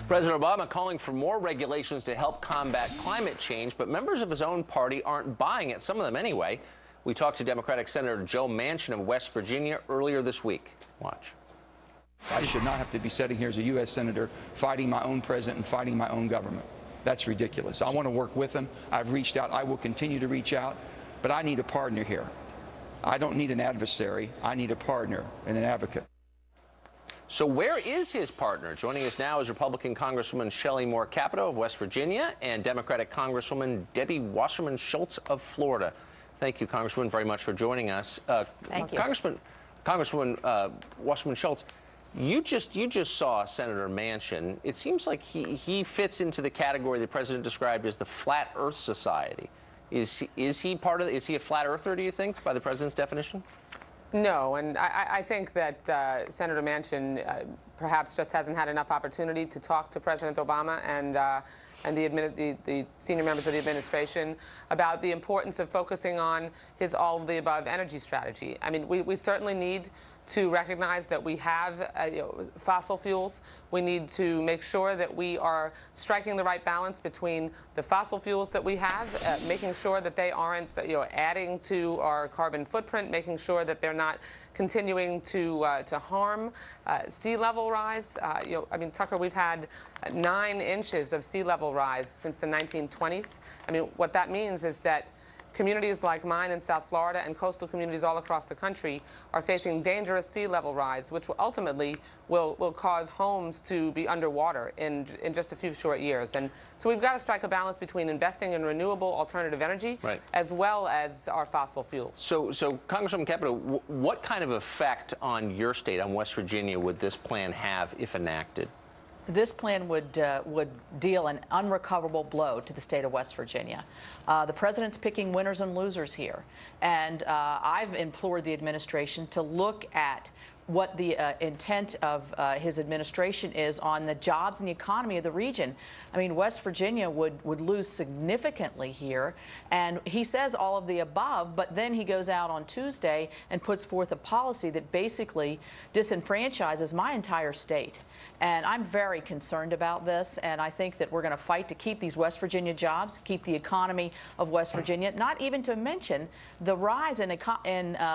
President Obama calling for more regulations to help combat climate change, but members of his own party aren't buying it, some of them anyway. We talked to Democratic Senator Joe Manchin of West Virginia earlier this week. Watch. I should not have to be sitting here as a U.S. Senator fighting my own president and fighting my own government. That's ridiculous. I want to work with him. I've reached out. I will continue to reach out, but I need a partner here. I don't need an adversary. I need a partner and an advocate. So where is his partner? Joining us now is Republican Congresswoman Shelley Capito of West Virginia and Democratic Congresswoman Debbie Wasserman Schultz of Florida. Thank you, Congresswoman, very much for joining us. Thank you. Congresswoman Wasserman Schultz, you just saw Senator Manchin. It seems like he fits into the category the president described as the Flat Earth Society. Is he a flat earther, do you think, by the president's definition? No, and I think that Senator Manchin perhaps just hasn't had enough opportunity to talk to President Obama and the senior members of the administration about the importance of focusing on his all-of-the-above energy strategy. I mean, we certainly need to recognize that we have fossil fuels. We need to make sure that we are striking the right balance between the fossil fuels that we have, making sure that they aren't adding to our carbon footprint, making sure that they're not continuing to harm sea level rise. I mean, Tucker, we've had 9 inches of sea level rise since the 1920s. I mean, what that means is that communities like mine in South Florida and coastal communities all across the country are facing dangerous sea level rise, which ultimately will cause homes to be underwater in just a few short years. And so we've got to strike a balance between investing in renewable alternative energy as well as our fossil fuels. So Congresswoman Capito, what kind of effect on your state, on West Virginia, would this plan have if enacted? This plan would deal an unrecoverable blow to the state of West Virginia. The president's picking winners and losers here, and I've implored the administration to look at what the intent of his administration is on the jobs and the economy of the region. I mean, West Virginia would lose significantly here, and he says all of the above, but then he goes out on Tuesday and puts forth a policy that basically disenfranchises my entire state. And I'm very concerned about this, and I think that we're going to fight to keep these West Virginia jobs, keep the economy of West Virginia, not even to mention the rise in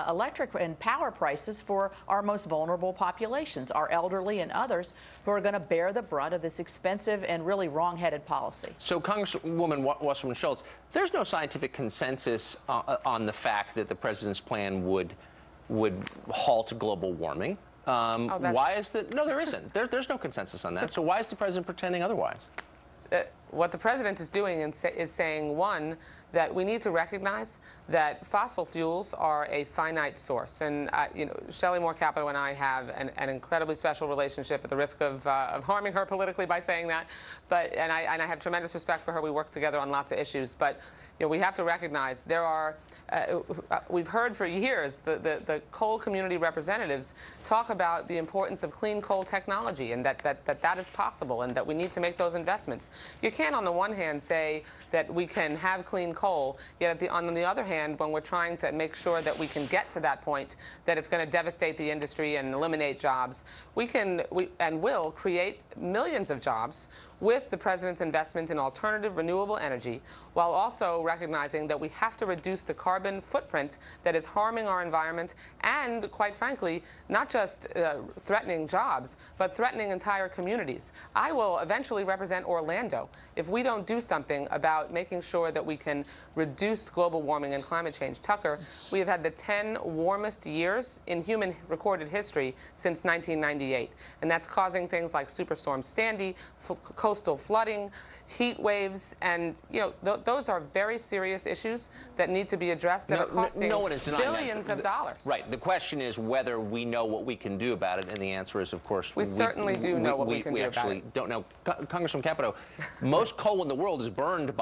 electric and power prices for our most vulnerable populations, our elderly and others who are going to bear the brunt of this expensive and really wrong-headed policy. So, Congresswoman Wasserman Schultz, there's no scientific consensus on the fact that the president's plan would halt global warming. Why is that? No, there isn't. There's no consensus on that. So why is the president pretending otherwise? What the president is doing is saying, one, that we need to recognize that fossil fuels are a finite source. And, Shelley Capito and I have an incredibly special relationship at the risk of harming her politically by saying that. And I have tremendous respect for her. We work together on lots of issues. But, we have to recognize there are, we've heard for years the coal community representatives talk about the importance of clean coal technology and that is possible and that we need to make those investments. You can't, on the one hand, say that we can have clean coal, yet on the other hand, when we're trying to make sure that we can get to that point, that it's going to devastate the industry and eliminate jobs, we will create millions of jobs with the president's investment in alternative renewable energy, while also recognizing that we have to reduce the carbon footprint that is harming our environment and, quite frankly, not just threatening jobs, but threatening entire communities. I will eventually represent Orlando if we don't do something about making sure that we can reduce global warming and climate change. Tucker, we have had the 10 warmest years in human recorded history since 1998, and that's causing things like Superstorm Sandy, coastal flooding, heat waves, and those are very serious issues that need to be addressed that are costing billions of dollars. Right. The question is whether we know what we can do about it, and the answer is, of course, we certainly do know what we can do about it. We actually don't know. Congressman Capito, most coal in the world is burned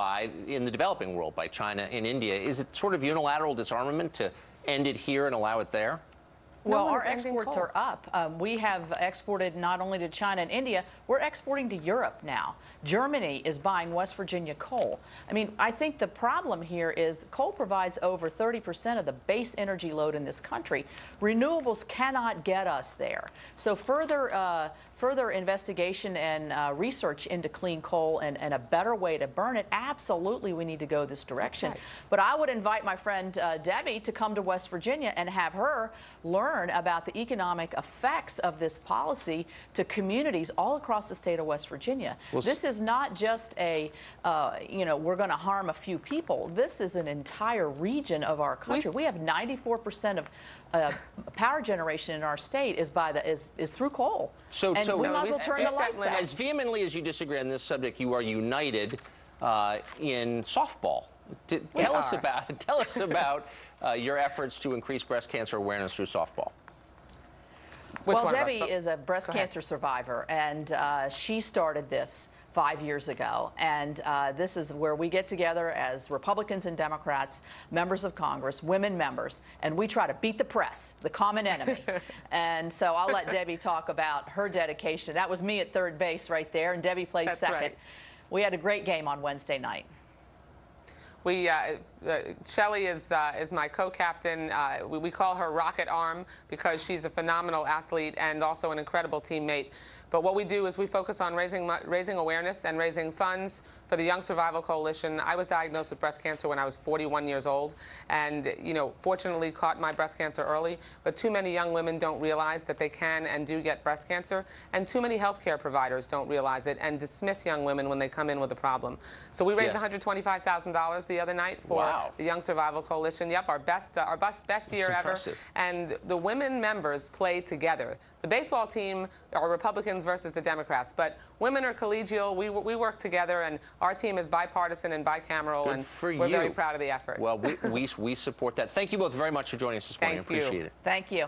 in the developing world by China and India. Is it sort of unilateral disarmament to end it here and allow it there? Well, our exports are up. We have exported not only to China and India, we're exporting to Europe now. Germany is buying West Virginia coal. I mean, I think the problem here is coal provides over 30% of the base energy load in this country. Renewables cannot get us there. So further further investigation and research into clean coal and a better way to burn it, absolutely we need to go this direction. Right. But I would invite my friend Debbie to come to West Virginia and have her learn about the economic effects of this policy to communities all across the state of West Virginia. Well, this is not just a, you know, we're going to harm a few people. This is an entire region of our country. We have 94% of power generation in our state is through coal. So we might as well turn the lights out. As vehemently as you disagree on this subject, you are united in softball. Tell us about your efforts to increase breast cancer awareness through softball. Well, Debbie is a breast cancer survivor, and she started this 5 years ago, and this is where we get together as Republicans and Democrats, members of Congress, women members, and we try to beat the press, the common enemy. And so I'll let Debbie talk about her dedication. That was me at third base right there, and Debbie plays second. Right. We had a great game on Wednesday night. Shelley is my co-captain. We call her Rocket Arm because she's a phenomenal athlete and also an incredible teammate. But what we do is we focus on raising awareness and raising funds for the Young Survival Coalition. I was diagnosed with breast cancer when I was 41 years old, and fortunately caught my breast cancer early. But too many young women don't realize that they can and do get breast cancer, and too many healthcare providers don't realize it and dismiss young women when they come in with a problem. So we raised $125,000 the other night for the Young Survival Coalition. Yep, our best year ever. And the women members play together. The baseball team are Republicans versus the Democrats, but women are collegial. We work together, and our team is bipartisan and bicameral, Good and for we're you. very proud of the effort. Well, we support that. Thank you both very much for joining us this morning. I appreciate it. Thank you.